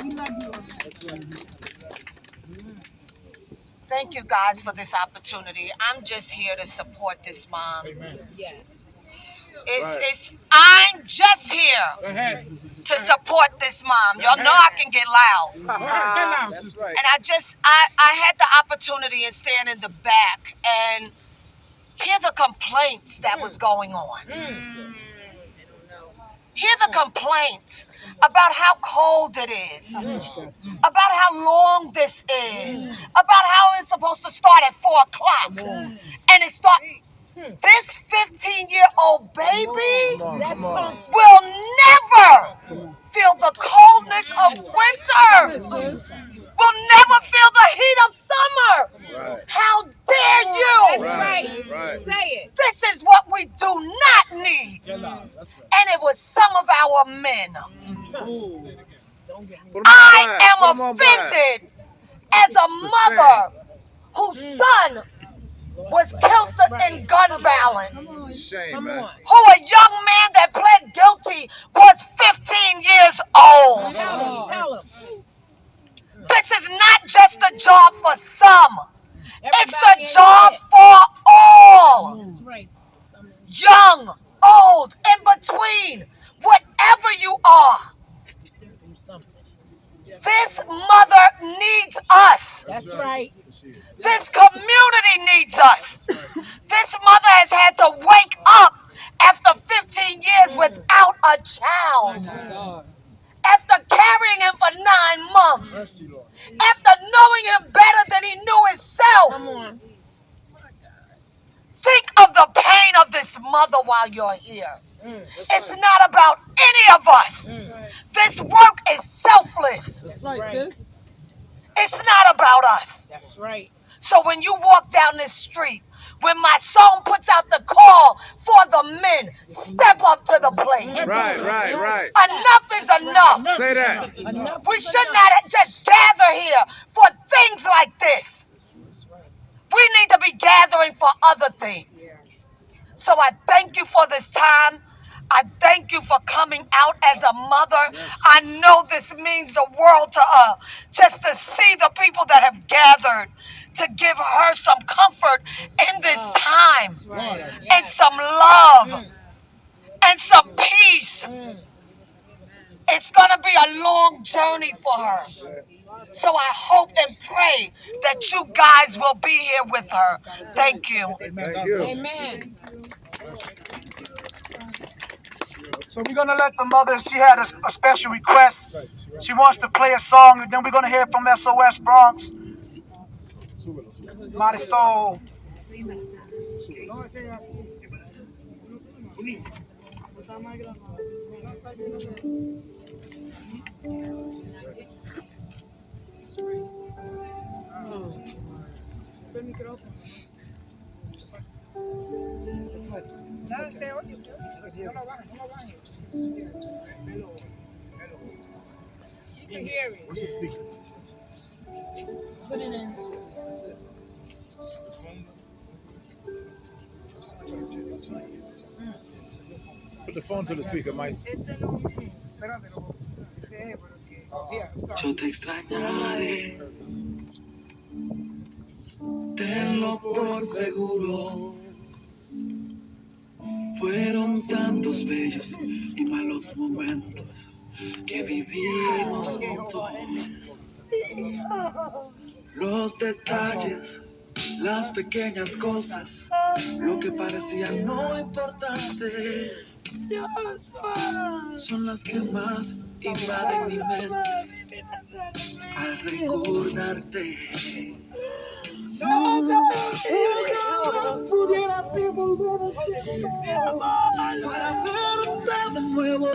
Thank you guys for this opportunity. I'm just here to support this mom. Yes. I'm just here to support this mom. Y'all know I can get loud. And I had the opportunity of standing in the back and hear the complaints that was going on. Hear the complaints about how cold it is, about how long this is, about how it's supposed to start at 4 o'clock. And it starts. This 15-year-old baby will never feel the coldness of winter. Will never feel the heat of summer. How dare you? That's right. Say it. This is what we do not need. And it was some of our men. I am offended as a mother whose son was killed in gun violence. It's a shame, man. Who a young man that pled guilty was 15 years old. Tell him. This is not just a job for some. It's the job for all. That's right. Young, old, in between, whatever you are. This mother needs us. That's right. This community needs us. This mother has had to wake up after 15 years without a child. After carrying him for 9 months. After knowing him better than he knew himself. Come on. Think of the pain of this mother while you're here. It's not about any of us. This work is selfless. That's right, sis. It's not about us. That's right. So when you walk down this street, when my song puts out the call for the men, step up to the plate. Right. Enough is enough. Say that. We should not just gather here for things like this. We need to be gathering for other things. So I thank you for this time. I thank you for coming out as a mother. I know this means the world to her. Just to see the people that have gathered to give her some comfort in this time. And some love. And some peace. It's going to be a long journey for her. So I hope and pray that you guys will be here with her. Thank you. Thank you. Amen. So we're going to let the mother, she had a special request. She wants to play a song, and then we're going to hear from SOS Bronx. Marisol. You can hear it. What's the speaker? Put it in. Put the phone to the speaker, Mike. Yo te extrañaré, tenlo por seguro. Fueron tantos bellos y malos momentos que vivimos juntos. Los detalles Las pequeñas cosas, lo que parecía no importante, son las que más invaden mi mente al recordarte. Pudiera devolver el tiempo para verte de nuevo.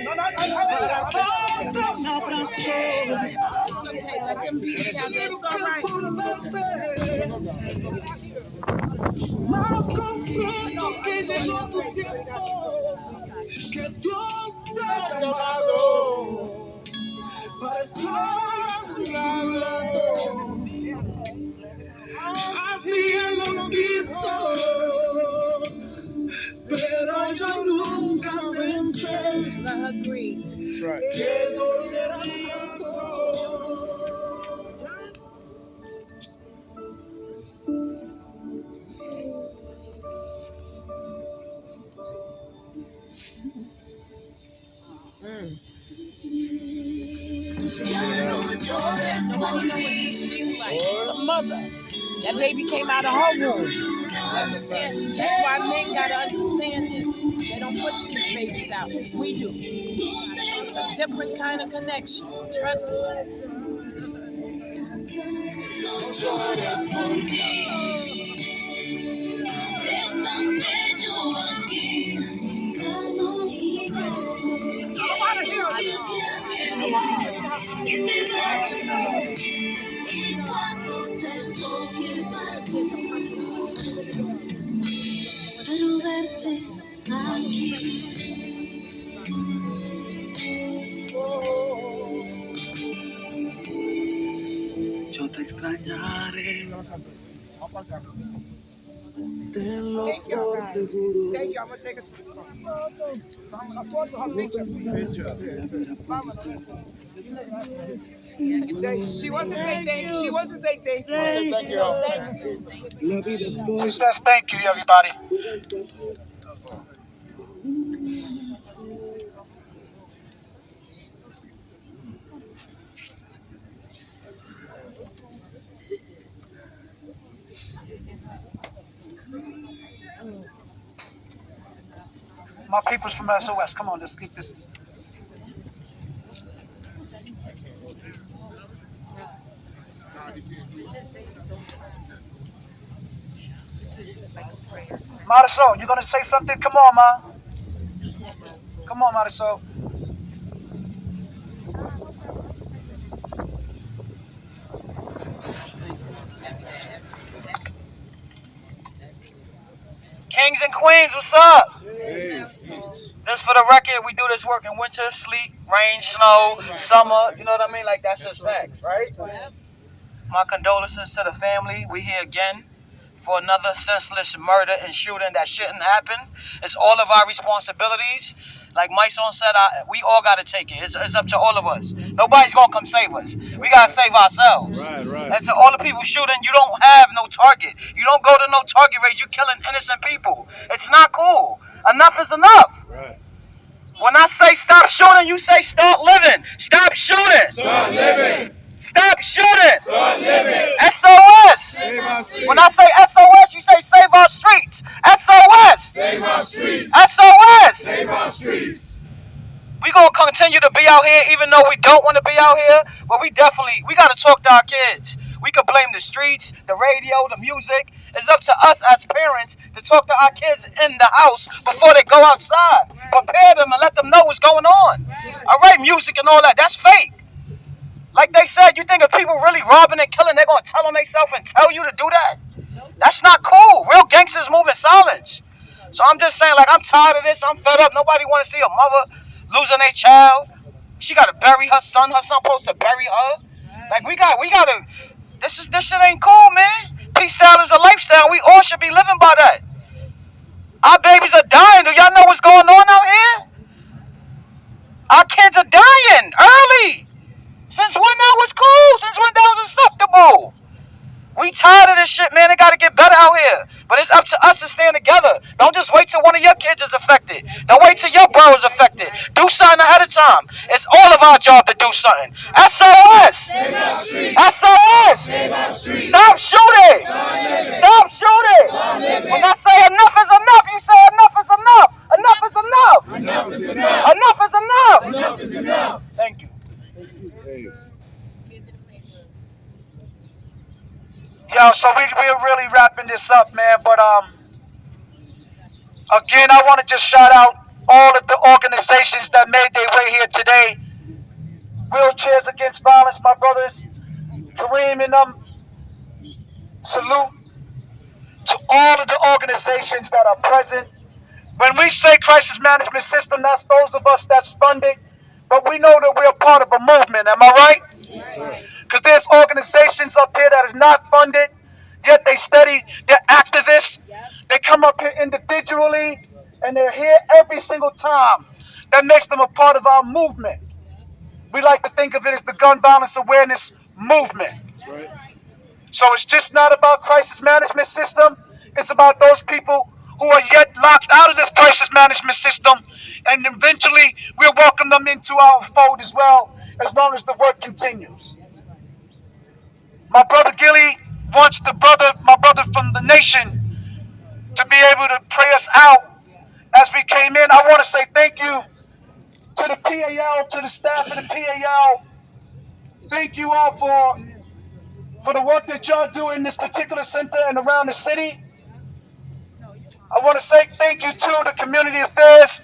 Para que me abraces. It's okay. Let them be together. It's all right. Más comprendo que llegó tu tiempo, que Dios te ha llamado para estar a tu lado. Así él lo quiso, pero yo nunca pensé I agree. que doliera tanto. Somebody know what this feels like. It's a mother. That baby came out of her womb. That's why men gotta understand this. They don't push these babies out. We do. It's a different kind of connection. Trust me. Yo te extrañaré, tenlo por seguro. Thank you. I'm gonna take a photo of her picture. She wants to say thank you. She wants to say thank you. Thank you. La vida es She says thank you, everybody. My people's from SOS. Come on, let's get this. Marisol, you gonna say something? Come on, ma. Come on, Marisol. Kings and queens, what's up? Just for the record, we do this work in winter, sleet, rain, snow, summer. You know what I mean? Like that's just facts, right? My condolences to the family. We here again for another senseless murder and shooting that shouldn't happen. It's all of our responsibilities. Like Mysonne said, we all got to take it. It's up to all of us. Nobody's going to come save us. We got to save ourselves. Right. And to all the people shooting, you don't have no target. You don't go to no target range. You're killing innocent people. It's not cool. Enough is enough. Right. When I say stop shooting, you say start living. Stop shooting. Start living. Stop shooting. Start living. SOS. Save our streets. When I say SOS, you say save our streets. SOS. Save our streets. SOS. Save our streets. We gonna continue to be out here even though we don't want to be out here, but we got to talk to our kids. We could blame the streets, the radio, the music. It's up to us as parents to talk to our kids in the house before they go outside. Prepare them and let them know what's going on. All right, music and all that, that's fake. Like they said, you think if people really robbing and killing, they're going to tell on themselves and tell you to do that? That's not cool. Real gangsters move in silence. So I'm just saying, like, I'm tired of this. I'm fed up. Nobody want to see a mother losing their child. She got to bury her son. Her son supposed to bury her. Like, we got to, this shit ain't cool, man. Peace style is a lifestyle. We all should be living by that. Our babies are dying. Do y'all know what's going on out here? Our kids are dying early. Since when that was cool? Since when that was acceptable? We tired of this shit, man. It got to get better out here. But it's up to us to stand together. Don't just wait till one of your kids is affected. Don't wait till your bro is affected. Do something ahead of time. It's all of our job to do something. SOS! SOS! Stop shooting! Stop shooting! When I say enough is enough, you say enough is enough. Enough is enough. Enough is enough. Enough is enough. Enough is enough. Thank you. Yo, so we're really wrapping this up, man. But again, I want to just shout out all of the organizations that made their way here today. Wheelchairs Against Violence, my brothers, Kareem and them. Salute to all of the organizations that are present. When we say crisis management system, that's those of us that's funded, but we know that we're a part of a movement. Am I right? Yes, sir. Because there's organizations up here that is not funded, yet they study, they're activists. They come up here individually, and they're here every single time. That makes them a part of our movement. We like to think of it as the gun violence awareness movement. That's right. So it's just not about crisis management system. It's about those people who are yet locked out of this crisis management system, and eventually we'll welcome them into our fold as well, as long as the work continues. My brother Gilly wants my brother from the nation, to be able to pray us out as we came in. I want to say thank you to the PAL, to the staff of the PAL. Thank you all for the work that y'all do in this particular center and around the city. I want to say thank you to the community affairs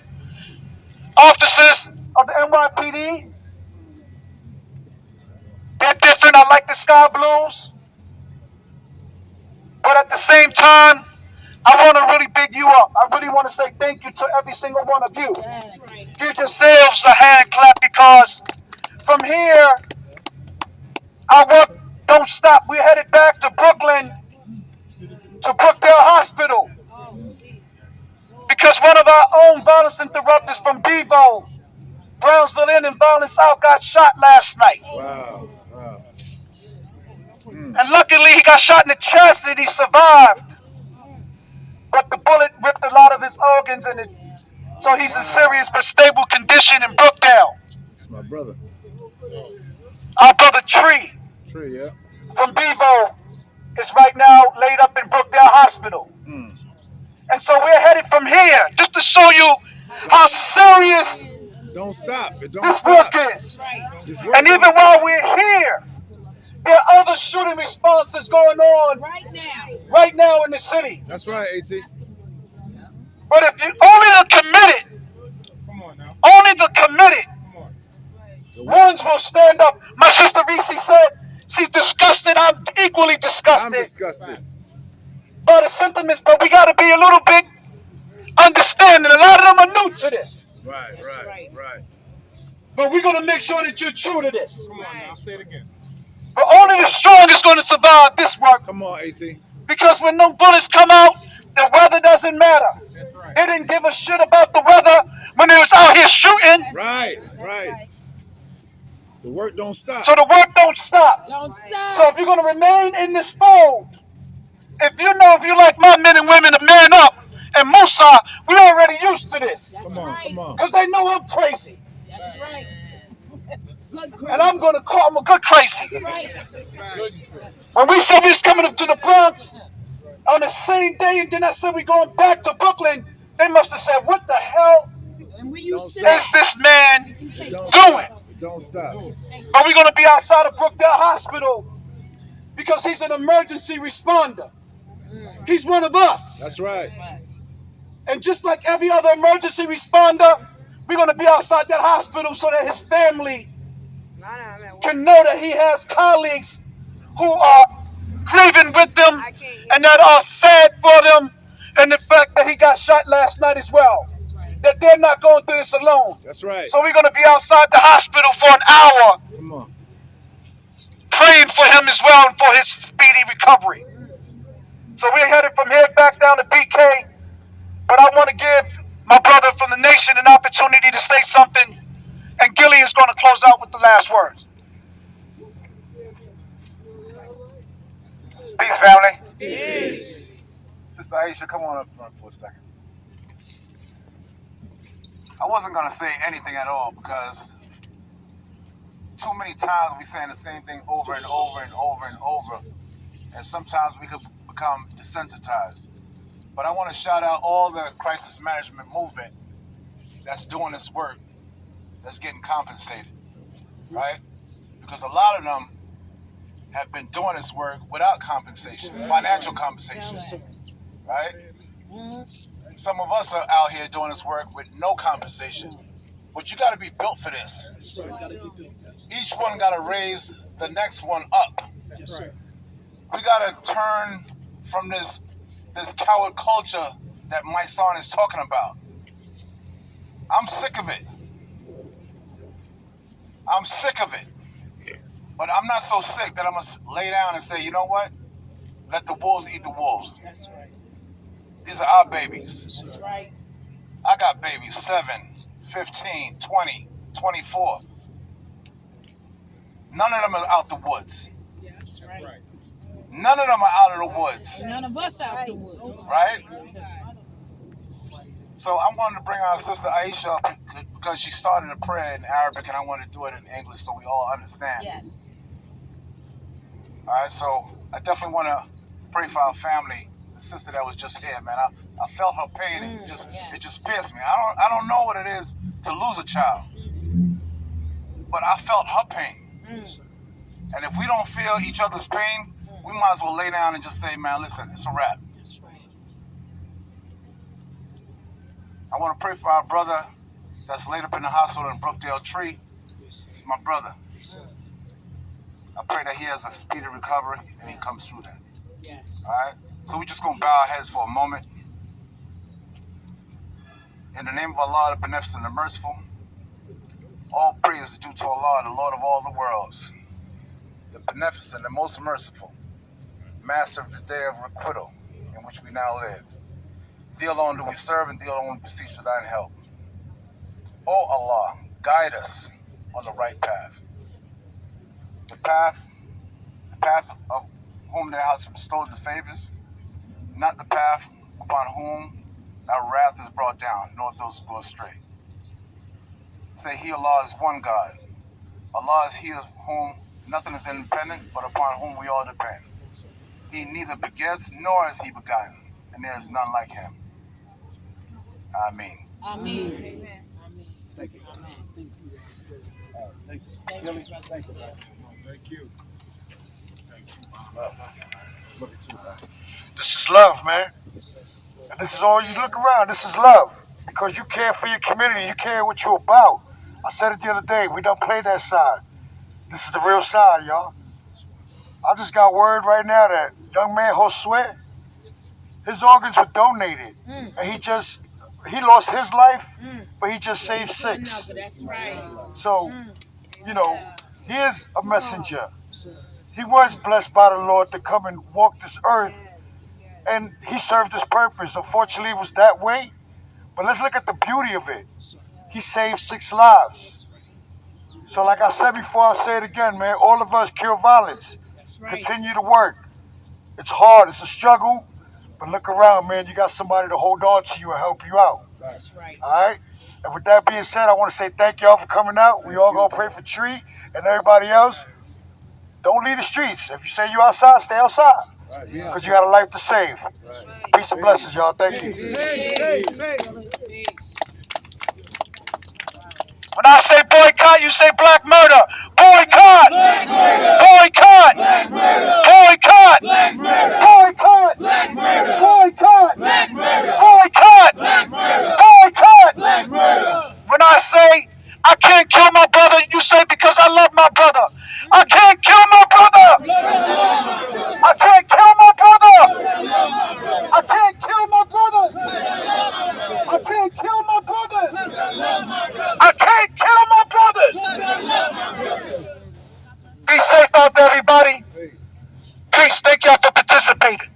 officers of the NYPD. They're different. I like the sky blues. But at the same time, I want to really big you up. I really want to say thank you to every single one of you. Give yourselves a hand clap, because from here, our work don't stop. We're headed back to Brooklyn, to Brookdale Hospital, because one of our own violence interrupters from Bevo, Brownsville Inn and Violence Out, got shot last night. Wow. Wow. And luckily he got shot in the chest and he survived. But the bullet ripped a lot of his organs, and so he's in serious but stable condition in Brookdale. That's my brother. Our brother Tree Yeah. from Bevo is right now laid up in Brookdale Hospital. And so we're headed from here just to show you how serious Don't stop. It don't this stop. work is. This work And even don't while stop. we're here, there are other shooting responses going on right now in the city. That's right, AT. But if you only the committed, only the committed ones will stand up. My sister Reese said she's disgusted. I'm equally I'm disgusted disgusted. by the sentiments, but we got to be a little bit understanding. A lot of them are new to this. Right. But we're going to make sure that you're true to this. Come on now, say it again. But only the strong is going to survive this work. Come on, AC. Because when no bullets come out, the weather doesn't matter. That's right. They didn't give a shit about the weather when they was out here shooting. Right. The work don't stop. So the work don't stop. Don't stop. So if you're going to remain in this fold, if you like my men and women to man up, and Musa, we're already used to this. That's Come on, right. come on. Because they know I'm crazy. That's right. Good crazy. And I'm a good crazy. That's right. When we said we was coming up to the Bronx on the same day, and then I said we going back to Brooklyn, they must have said, what the hell And we used to is that. this man It don't doing? stop. It don't stop. But we're going to be outside of Brookdale Hospital because he's an emergency responder. He's one of us. That's right. And just like every other emergency responder, we're going to be outside that hospital so that his family can know that he has colleagues who are grieving with them and that are sad for them, and the fact that he got shot last night as well. That they're not going through this alone. That's right. So we're going to be outside the hospital for an hour Come on. praying for him as well and for his speedy recovery. So we're headed from here back down to BK, but I want to give my brother from the nation an opportunity to say something, and Gilly is going to close out with the last words. Peace, family. Peace. Sister Sister Aisha, come on up front for a second. I wasn't going to say anything at all because too many times we saying the same thing over and over and over and over, and sometimes we could become desensitized. But I want to shout out all the crisis management movement that's doing this work, that's getting compensated, right? Because a lot of them have been doing this work without compensation, financial compensation, right? Some of us are out here doing this work with no compensation. But you got to be built for this. Each one got to raise the next one up. We got to turn from this coward culture that my son is talking about. I'm sick of it. I'm sick of it. But I'm not so sick that I'm going to lay down and say, you know what? Let the wolves eat the wolves. That's right. These are our babies. That's right. I got babies, 7, 15, 20, 24. None of them are out the woods. Yeah, that's right. None of them are out of the woods. None of us out the woods. Right? So I'm going to bring our sister Aisha up because she started a prayer in Arabic and I want to do it in English so we all understand. Yes. All right, so I definitely want to pray for our family. The sister that was just here, man. I felt her pain and it just pierced me. I don't know what it is to lose a child, but I felt her pain. And if we don't feel each other's pain, we might as well lay down and just say, man, listen, it's a wrap. That's right. I want to pray for our brother that's laid up in the hospital in Brookdale Tree. It's my brother. I pray that he has a speedy recovery and he comes through that. Yes. All right? So we're just going to bow our heads for a moment. In the name of Allah, the Beneficent and the Merciful, all praise is due to Allah, the Lord of all the worlds, the Beneficent, the Most Merciful, Master of the day of requital in which we now live. Thee alone do we serve and Thee alone we beseech for Thine help. O Allah, guide us on the right path. The path of whom Thou hast bestowed the favors, not the path upon whom Thy wrath is brought down, nor those who go astray. Say, He, Allah, is one God. Allah is He of whom nothing is independent, but upon whom we all depend. He neither begets nor is He begotten, and there is none like Him. Ameen. Amen. Amen. Thank you. Amen. Thank you. Thank you, brother. Thank you. Thank you. Love. Love you too, man. This is love, man. And this is all you look around. This is love. Because you care for your community. You care what you're about. I said it the other day. We don't play that side. This is the real side, y'all. I just got word right now that young man Josue, his organs were donated. And he lost his life, but he just saved 6. That's right. So, he is a messenger. He was blessed by the Lord to come and walk this earth, and he served his purpose. Unfortunately, it was that way, but let's look at the beauty of it. He saved 6 lives. So like I said before, I'll say it again, man, all of us cure violence. That's right. Continue to work. It's hard, it's a struggle, but look around, man. You got somebody to hold on to you and help you out. That's right. All right? And with that being said, I want to say thank y'all for coming out. We all gonna pray for Tree and everybody else. Don't leave the streets. If you say you outside, stay outside. Because you got a life to save. Peace and blessings, y'all. Thank you. When I say boycott, you say black murder. Boycott! Black murder! Boycott! Black murder! Boycott! Black murder! Boycott! Black murder! Boycott! Black murder! Boycott! Black murder! Boycott! Black murder! When I say I can't kill my brother, you say because I love my brother. I can't kill my brother! I can't kill my brother! I can't kill my brothers! I can't kill my brothers! I can't kill my brothers! Be safe out there, everybody. Peace. Thank y'all for participating.